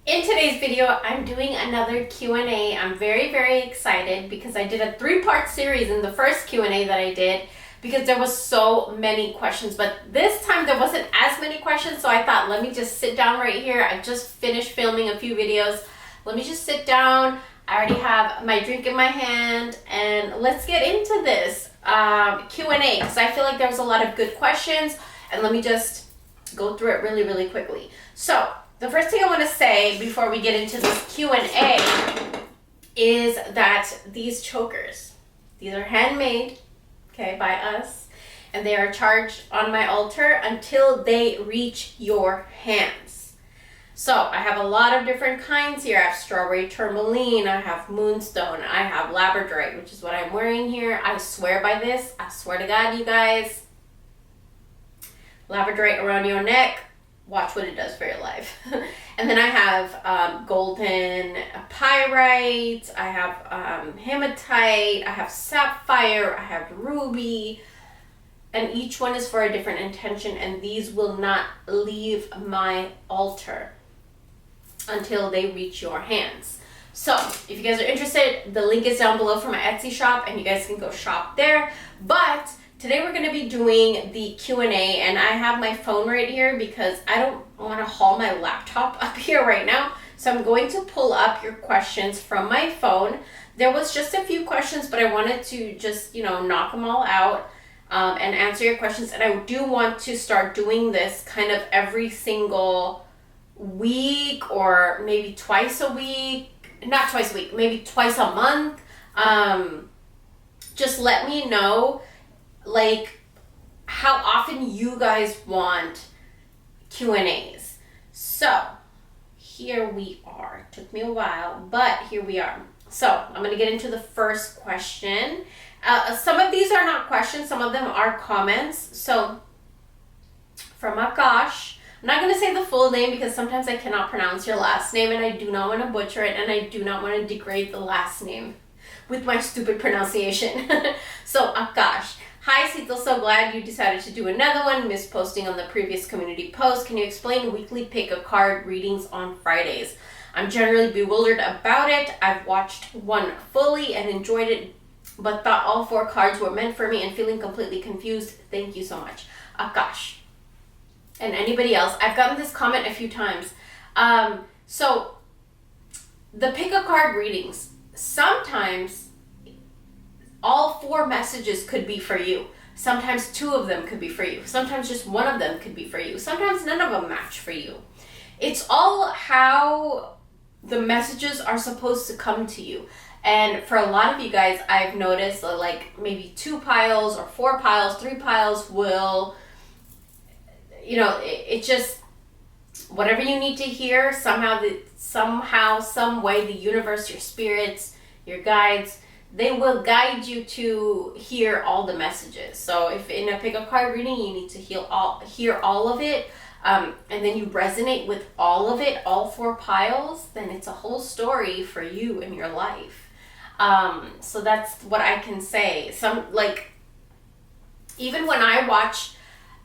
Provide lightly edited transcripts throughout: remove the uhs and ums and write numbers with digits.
In today's video, I'm doing another Q&A. I'm very excited because I did a 3-part series in the first Q&A that I did because there was so many questions, but this time there wasn't as many questions, so I thought, let me just sit down right here. I just finished filming a few videos. Let me just sit down. I already have my drink in my hand, and let's get into this Q&A because I feel like there was a lot of good questions, and let me just go through it really quickly. So, the first thing I want to say before we get into this Q&A is that these chokers, these are handmade, okay, by us, and they are charged on my altar until they reach your hands. So I have a lot of different kinds here. I have strawberry tourmaline, I have moonstone, I have labradorite, which is what I'm wearing here. I swear by this. I swear to God, you guys. Labradorite around your neck. Watch what it does for your life. And then I have golden pyrite, I have hematite, I have sapphire, I have ruby, and each one is for a different intention, and these will not leave my altar until they reach your hands. So if you guys are interested, the link is down below for my Etsy shop, and you guys can go shop there. But today we're going to be doing the Q&A, and I have my phone right here because I don't want to haul my laptop up here right now. So I'm going to pull up your questions from my phone. There was just a few questions, but I wanted to just, knock them all out and answer your questions. And I do want to start doing this kind of every single week, or maybe twice a week. Not twice a week, maybe twice a month. Just let me know like how often you guys want Q&As. So here we are. Took me a while, but here we are. So I'm going to get into the first question. Some of these are not questions, some of them are comments. So from Akash, I'm not going to say the full name because sometimes I cannot pronounce your last name, and I do not want to butcher it, and I do not want to degrade the last name with my stupid pronunciation. So Akash, hi Cecil, so glad you decided to do another one. Missed posting on the previous community post. Can you explain weekly pick a card readings on Fridays? I'm generally bewildered about it. I've watched one fully and enjoyed it, but thought all 4 cards were meant for me and feeling completely confused. Thank you so much. Akash. And anybody else. I've gotten this comment a few times. So the pick a card readings, sometimes all 4 messages could be for you. Sometimes 2 of them could be for you. Sometimes just 1 of them could be for you. Sometimes none of them match for you. It's all how the messages are supposed to come to you. And for a lot of you guys, I've noticed that like maybe 2 piles or 4 piles, 3 piles will, it just, whatever you need to hear, somehow, some way, the universe, your spirits, your guides, they will guide you to hear all the messages. So if in a pick a card reading you need to hear all of it, and then you resonate with all of it, all 4 piles, then it's a whole story for you in your life. So that's what I can say. Even when I watch,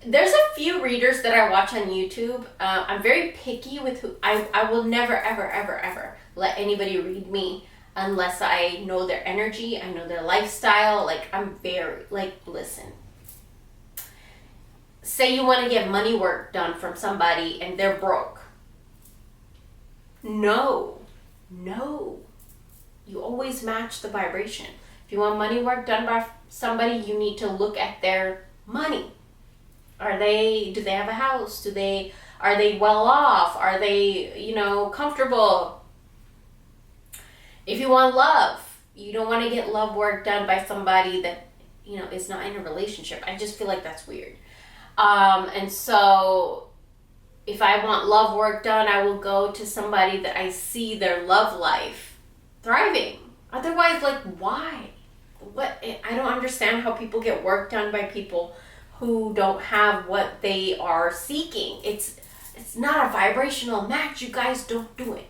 there's a few readers that I watch on YouTube. I'm very picky with who, I will never ever let anybody read me unless I know their energy, I know their lifestyle. I'm very, listen. Say you want to get money work done from somebody and they're broke. No. You always match the vibration. If you want money work done by somebody, you need to look at their money. Do they have a house? Are they well off? Are they, comfortable? If you want love, you don't want to get love work done by somebody that, is not in a relationship. I just feel like that's weird. And so if I want love work done, I will go to somebody that I see their love life thriving. Otherwise, why? What? I don't understand how people get work done by people who don't have what they are seeking. It's not a vibrational match, you guys. Don't do it.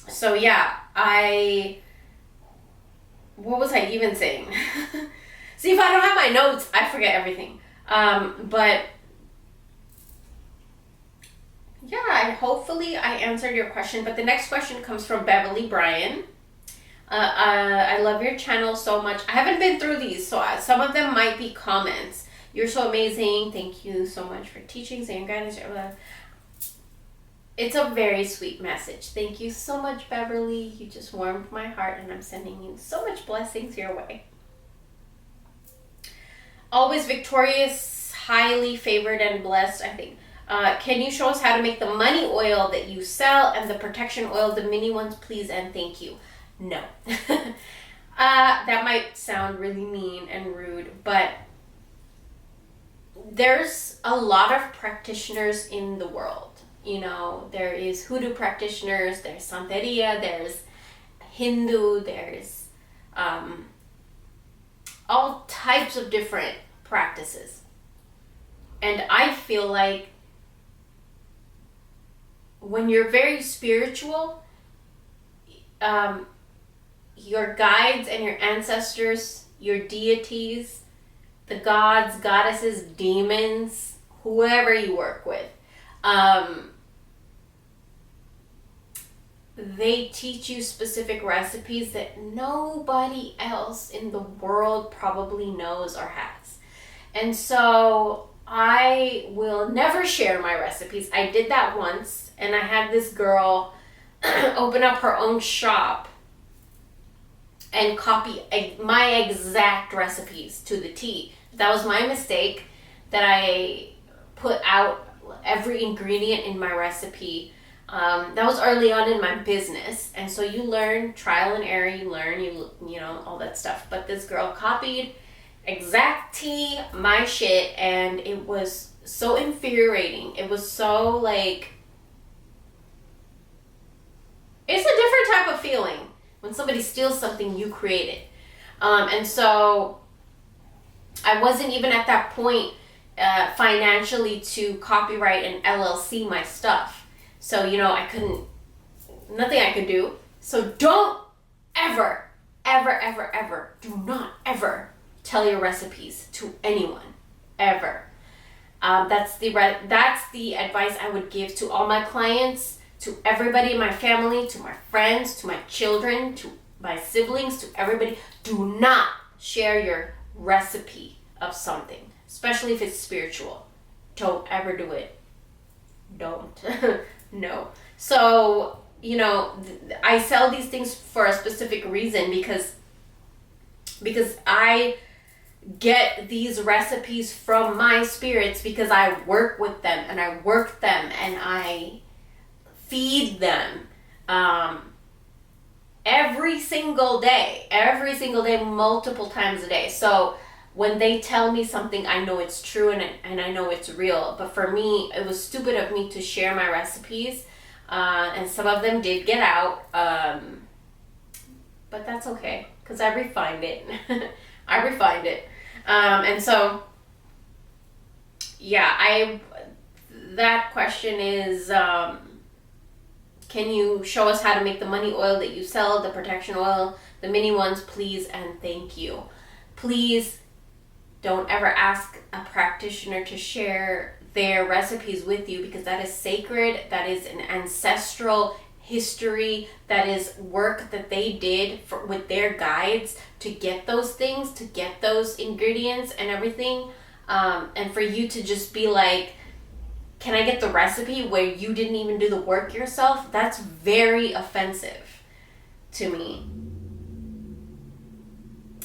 So yeah, what was I even saying? See, if I don't have my notes, I forget everything. But hopefully I answered your question, but the next question comes from Beverly Bryan. I love your channel so much. I haven't been through these, so some of them might be comments. You're so amazing. Thank you so much for teaching, saying guidance. It's a very sweet message. Thank you so much, Beverly. You just warmed my heart, and I'm sending you so much blessings your way. Always victorious, highly favored and blessed, I think. Can you show us how to make the money oil that you sell and the protection oil, the mini ones, please and thank you? No. That might sound really mean and rude, but there's a lot of practitioners in the world. You know, there is hoodoo practitioners, there's Santeria, there's Hindu, there's all types of different practices. And I feel like when you're very spiritual, your guides and your ancestors, your deities, the gods, goddesses, demons, whoever you work with, they teach you specific recipes that nobody else in the world probably knows or has. And so I will never share my recipes. I did that once, and I had this girl open up her own shop and copy my exact recipes to the T. That was my mistake, that I put out every ingredient in my recipe. That was early on in my business, and so you learn, trial and error, you learn, you know, all that stuff. But this girl copied exact T my shit, and it was so infuriating. It was so like, it's a different type of feeling when somebody steals something you created. And so I wasn't even at that point financially to copyright and LLC my stuff. So, you know, nothing I could do. So don't ever, do not ever tell your recipes to anyone, ever. That's the advice I would give to all my clients, to everybody in my family, to my friends, to my children, to my siblings, to everybody. Do not share your recipe of something, especially if it's spiritual. Don't ever do it. Don't. No. So, you know, I sell these things for a specific reason, because I get these recipes from my spirits, because I work with them and I work them and I feed them every single day, multiple times a day. So when they tell me something, I know it's true and I know it's real. But for me, it was stupid of me to share my recipes, and some of them did get out, but that's okay, because I refined it. And so, yeah, that question is, can you show us how to make the money oil that you sell, the protection oil, the mini ones, please and thank you. Please don't ever ask a practitioner to share their recipes with you, because that is sacred. That is an ancestral history. That is work that they did with their guides to get those things, to get those ingredients and everything. And for you to just be like, can I get the recipe where you didn't even do the work yourself? That's very offensive to me.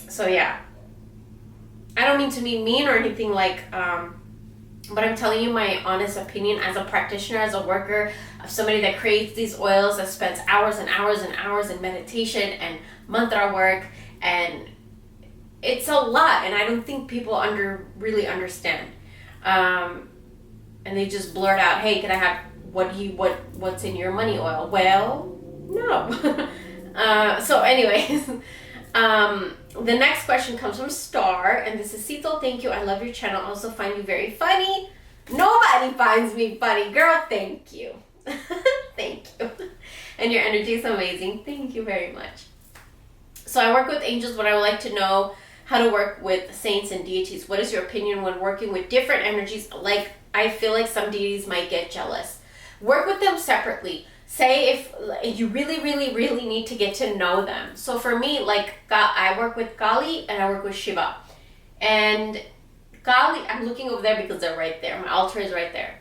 So yeah. I don't mean to be mean or anything, like, but I'm telling you my honest opinion as a practitioner, as a worker, of somebody that creates these oils, that spends hours and hours and hours in meditation and mantra work, and it's a lot, and I don't think people really understand. And they just blurt out, "Hey, can I have what's in your money oil?" Well, no. So anyways. The next question comes from Star, and this is Cito. Thank you. I love your channel. I also find you very funny. Nobody finds me funny. Girl, thank you. Thank you. And your energy is amazing. Thank you very much. So I work with angels, but I would like to know how to work with saints and deities. What is your opinion when working with different energies? Like, I feel like some deities might get jealous. Work with them separately. Say if you really, really, really need to get to know them. So for me, like I work with Kali and I work with Shiva. And Kali, I'm looking over there because they're right there. My altar is right there.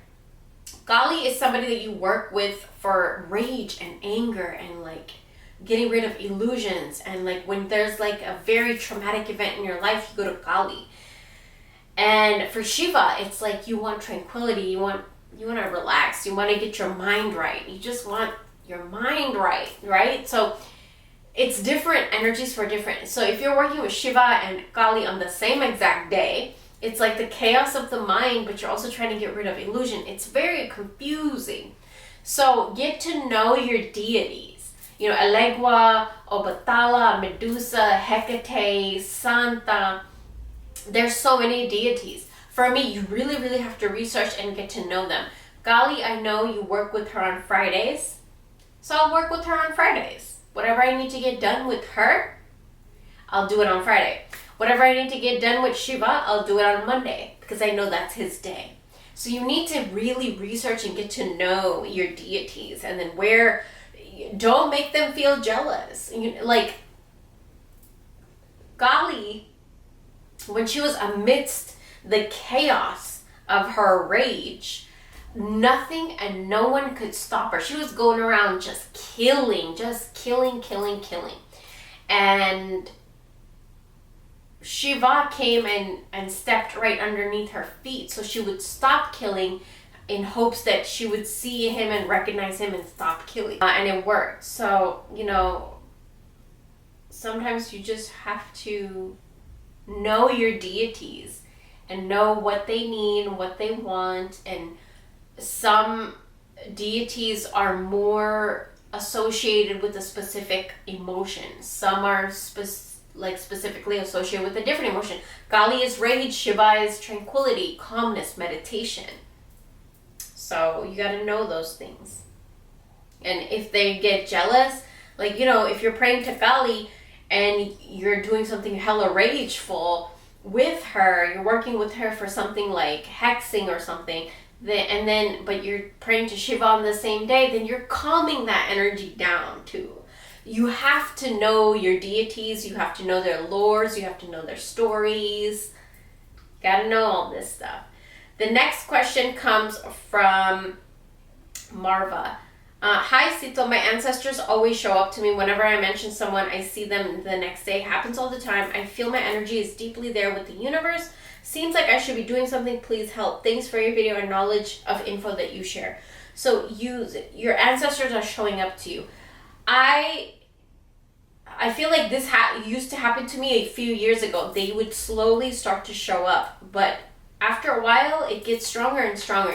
Kali is somebody that you work with for rage and anger and like getting rid of illusions. And like when there's like a very traumatic event in your life, you go to Kali. And for Shiva, it's like you want tranquility, you want to relax, you want to get your mind right. You just want your mind right, right? So it's different energies for different. So if you're working with Shiva and Kali on the same exact day, it's like the chaos of the mind, but you're also trying to get rid of illusion. It's very confusing. So get to know your deities. You know, Elegua, Obatala, Medusa, Hecate, Santa. There's so many deities. For me, you really, really have to research and get to know them. Kali, I know you work with her on Fridays. So I'll work with her on Fridays. Whatever I need to get done with her, I'll do it on Friday. Whatever I need to get done with Shiva, I'll do it on Monday because I know that's his day. So you need to really research and get to know your deities, and then don't make them feel jealous. Like Kali, when she was amidst the chaos of her rage, nothing and no one could stop her. She was going around just killing. And Shiva came and stepped right underneath her feet, so she would stop killing in hopes that she would see him and recognize him and stop killing. And it worked. So, sometimes you just have to know your deities and know what they need, what they want. And some deities are more associated with a specific emotion. Some are specifically associated with a different emotion. Kali is rage, Shiva is tranquility, calmness, meditation. So you got to know those things. And if they get jealous, if you're praying to Kali and you're doing something hella rageful with her, you're working with her for something like hexing or something, but you're praying to Shiva on the same day, then you're calming that energy down too. You have to know your deities, you have to know their lores, you have to know their stories. Gotta know all this stuff. The next question comes from Marva. Hi, Sito. My ancestors always show up to me whenever I mention someone. I see them the next day. Happens all the time. I feel my energy is deeply there with the universe. Seems like I should be doing something. Please help. Thanks for your video and knowledge of info that you share. So your ancestors are showing up to you. I feel like this used to happen to me a few years ago. They would slowly start to show up, but after a while, it gets stronger and stronger.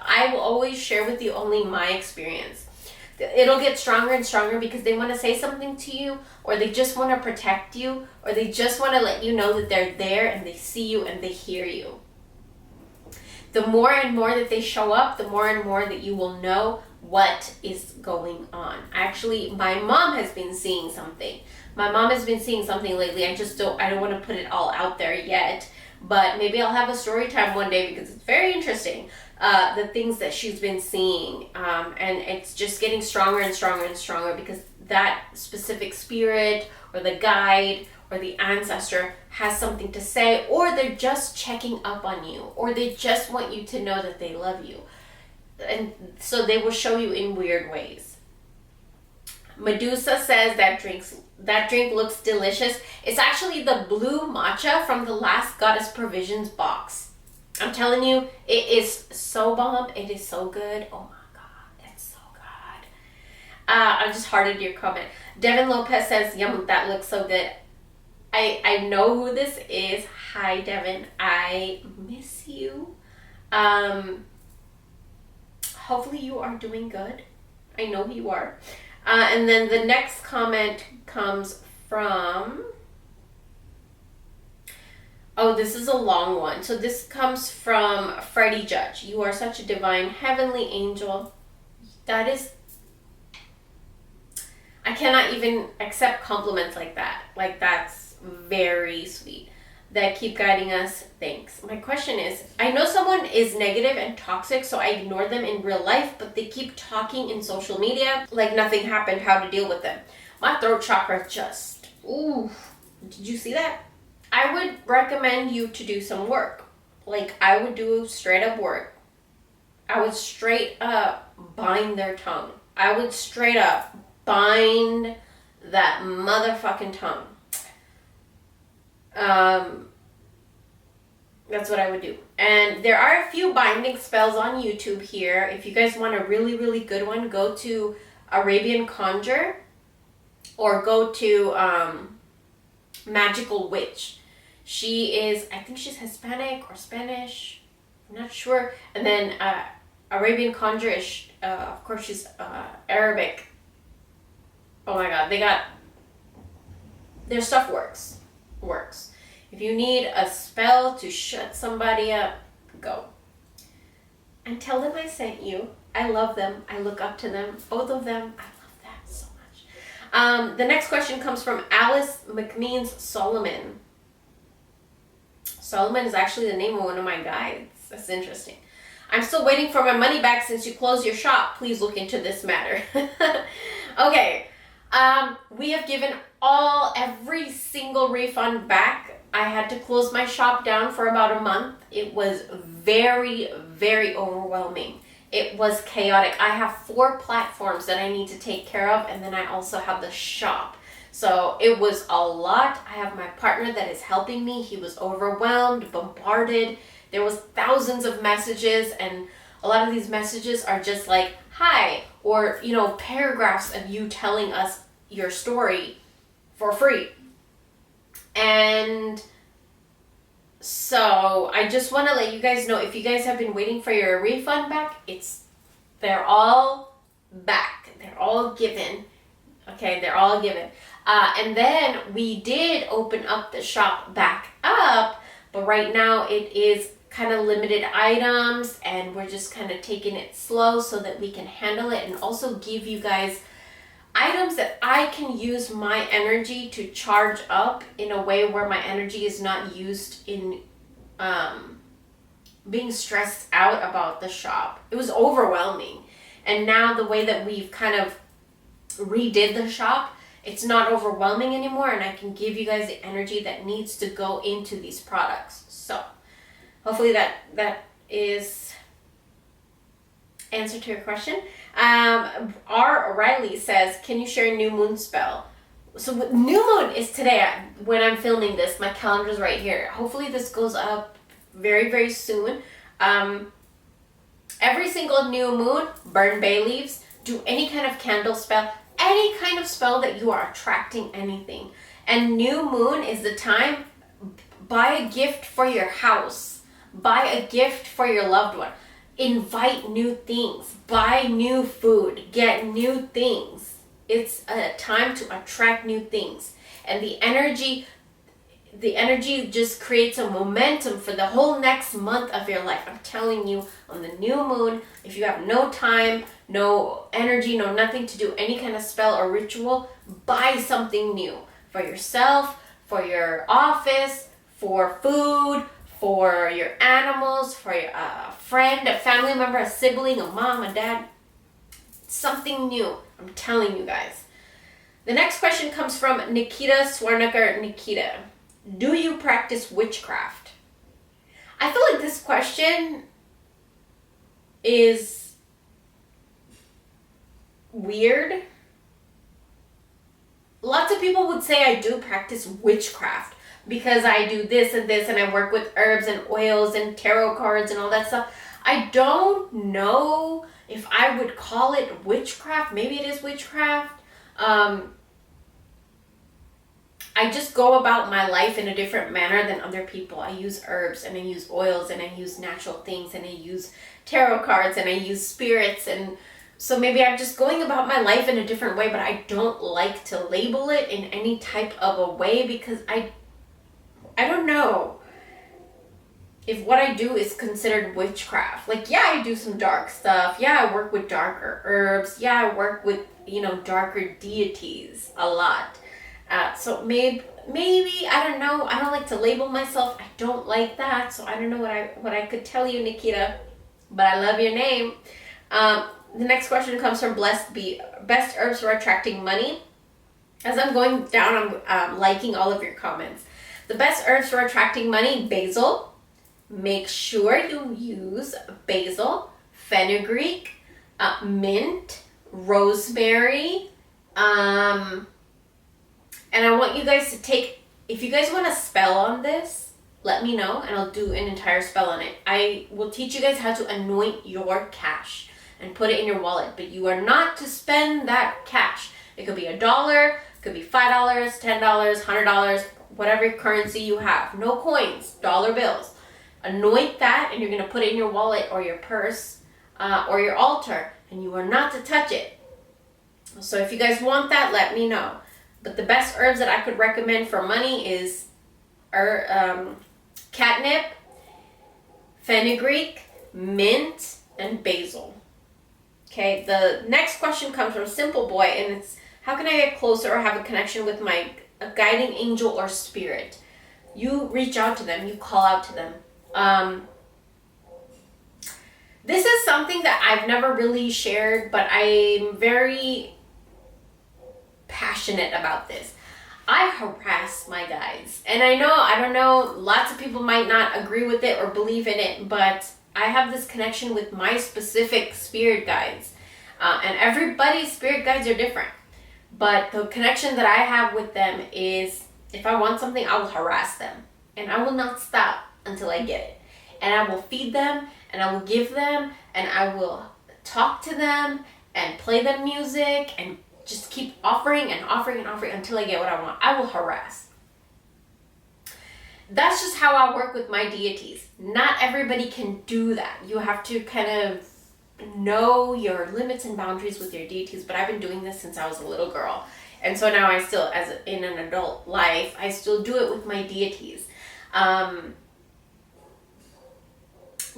I will always share with you only my experience. It'll get stronger and stronger because they want to say something to you, or they just want to protect you, or they just want to let you know that they're there and they see you and they hear you. The more and more that they show up, the more and more that you will know what is going on. Actually, my mom has been seeing something. Lately. I don't want to put it all out there yet, but maybe I'll have a story time one day because it's very interesting. The things that she's been seeing, and it's just getting stronger and stronger and stronger because that specific spirit or the guide or the ancestor has something to say, or they're just checking up on you, or they just want you to know that they love you. And so they will show you in weird ways. Medusa says that drink looks delicious. It's actually the blue matcha from the last Goddess Provisions box. I'm telling you, it is so bomb. It is so good. Oh my God, it's so good. I just hearted your comment. Devin Lopez says, yum, that looks so good. I know who this is. Hi, Devin. I miss you. Hopefully you are doing good. I know you are. And then the next comment comes from... Oh, this is a long one. So this comes from Freddie Judge. You are such a divine heavenly angel. That is... I cannot even accept compliments like that. Like, that's very sweet. that keep guiding us. Thanks. My question is, I know someone is negative and toxic, so I ignore them in real life, but they keep talking in social media like nothing happened. How to deal with them? My throat chakra just, ooh, did you see that? I would recommend you to do some work. Like, I would do straight up work. I would straight up bind their tongue. I would straight up bind that motherfucking tongue. That's what I would do. And there are a few binding spells on YouTube here. If you guys want a really, really good one, go to Arabian Conjure or go to Magical Witch. She is, I think she's Hispanic or Spanish. I'm not sure. And then Arabian Conjure is, of course, she's Arabic. Oh my God, their stuff works. If you need a spell to shut somebody up, go. And tell them I sent you. I love them. I look up to them. Both of them. I love that so much. The next question comes from Alice McMeans Solomon. Solomon is actually the name of one of my guides. That's interesting. I'm still waiting for my money back since you closed your shop. Please look into this matter. Okay. We have given every single refund back. I had to close my shop down for about a month. It was very, very overwhelming. It was chaotic. I have 4 platforms that I need to take care of, and then I also have the shop. So it was a lot. I have my partner that is helping me. He was overwhelmed, bombarded. There was thousands of messages, and a lot of these messages are just like, hi, or, paragraphs of you telling us your story for free. And so I just want to let you guys know, if you guys have been waiting for your refund back, they're all back. They're all given. Okay, they're all given. And then we did open up the shop back up, but right now it is kind of limited items, and we're just kind of taking it slow so that we can handle it and also give you guys items that I can use my energy to charge up in a way where my energy is not used in being stressed out about the shop. It was overwhelming. And now the way that we've kind of redid the shop, it's not overwhelming anymore, and I can give you guys the energy that needs to go into these products. So hopefully that is answer to your question. R. O'Reilly says, can you share a new moon spell? So new moon is today when I'm filming this. My calendar's right here. Hopefully this goes up very, very soon. Every single new moon, burn bay leaves, do any kind of candle spell, any kind of spell that you are attracting anything. And new moon is the time, buy a gift for your house, buy a gift for your loved one. Invite new things, buy new food, get new things. It's a time to attract new things. And the energy just creates a momentum for the whole next month of your life. I'm telling you, on the new moon, if you have no time, no energy, no nothing to do any kind of spell or ritual, buy something new for yourself, for your office, for food, for your animals, for your friend, a family member, a sibling, a mom, a dad. Something new. I'm telling you guys. The next question comes from Nikita Swarnagar. Nikita, do you practice witchcraft? I feel like this question is weird. Lots of people would say I do practice witchcraft, because I do this and this, and I work with herbs and oils and tarot cards and all that stuff. I don't know if I would call it witchcraft. Maybe it is witchcraft. I just go about my life in a different manner than other people. I use herbs, and I use oils, and I use natural things, and I use tarot cards, and I use spirits, and so maybe I'm just going about my life in a different way, but I don't like to label it in any type of a way, because I don't know if what I do is considered witchcraft. Like, yeah, I do some dark stuff. Yeah, I work with darker herbs. Yeah, I work with, darker deities a lot. So maybe I don't know. I don't like to label myself. I don't like that. So I don't know what I could tell you, Nikita. But I love your name. The next question comes from Blessed B. Best herbs for attracting money. As I'm going down, I'm liking all of your comments. The best herbs for attracting money: basil. Make sure you use basil, fenugreek, mint, rosemary. And I want you guys to take, if you guys want a spell on this, let me know and I'll do an entire spell on it. I will teach you guys how to anoint your cash and put it in your wallet, but you are not to spend that cash. It could be $1, it could be $5, $10, $100, whatever currency you have. No coins, dollar bills. Anoint that and you're going to put it in your wallet or your purse or your altar, and you are not to touch it. So if you guys want that, let me know. But the best herbs that I could recommend for money is catnip, fenugreek, mint, and basil. Okay, the next question comes from Simple Boy, and it's, how can I get closer or have a connection with my guiding angel or spirit? You reach out to them, you call out to them. This is something that I've never really shared, but I'm very passionate about this. I harass my guides, and I don't know, lots of people might not agree with it or believe in it, but I have this connection with my specific spirit guides, and everybody's spirit guides are different, but the connection that I have with them is, if I want something, I will harass them, and I will not stop until I get it, and I will feed them, and I will give them, and I will talk to them and play them music and just keep offering and offering and offering until I get what I want. I will harass. That's just how I work with my deities. Not everybody can do that. You have to kind of know your limits and boundaries with your deities, but I've been doing this since I was a little girl. And so now I still, as in an adult life, I still do it with my deities.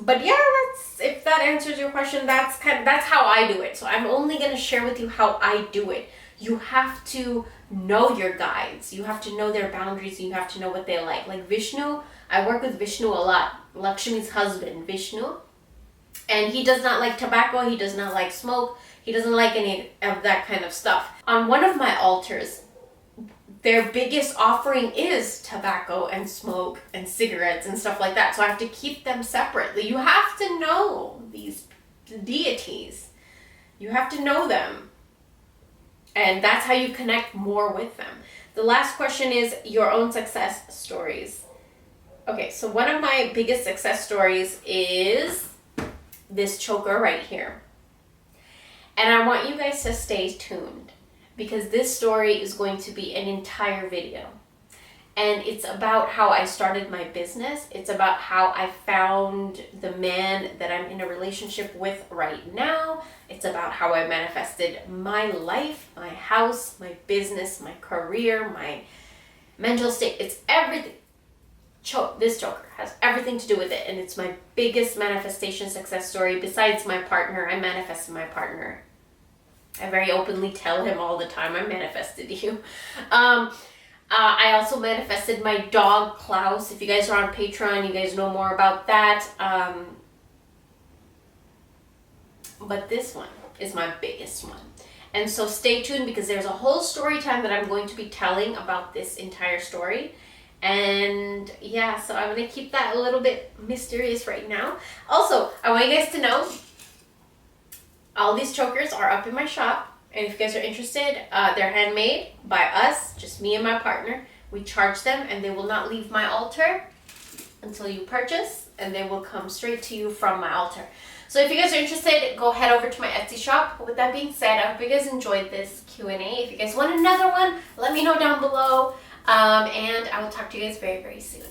But yeah, if that answers your question, that's how I do it. So I'm only going to share with you how I do it. You have to know your guides. You have to know their boundaries. You have to know what they like. Like Vishnu, I work with Vishnu a lot. Lakshmi's husband, Vishnu. And he does not like tobacco. He does not like smoke. He doesn't like any of that kind of stuff. On one of my altars, their biggest offering is tobacco and smoke and cigarettes and stuff like that. So I have to keep them separately. You have to know these deities. You have to know them. And that's how you connect more with them. The last question is your own success stories. Okay, so one of my biggest success stories is this choker right here. And I want you guys to stay tuned, because this story is going to be an entire video. And it's about how I started my business. It's about how I found the man that I'm in a relationship with right now. It's about how I manifested my life, my house, my business, my career, my mental state. It's everything. This choker has everything to do with it. And it's my biggest manifestation success story. Besides my partner, I manifested my partner. I very openly tell him all the time, I manifested you. I also manifested my dog, Klaus. If you guys are on Patreon, you guys know more about that. But this one is my biggest one. And so stay tuned, because there's a whole story time that I'm going to be telling about this entire story. And yeah, so I'm going to keep that a little bit mysterious right now. Also, I want you guys to know, all these chokers are up in my shop. And if you guys are interested, they're handmade by us, just me and my partner. We charge them, and they will not leave my altar until you purchase, and they will come straight to you from my altar. So if you guys are interested, go head over to my Etsy shop. With that being said, I hope you guys enjoyed this Q&A. If you guys want another one, let me know down below. And I will talk to you guys very, very soon.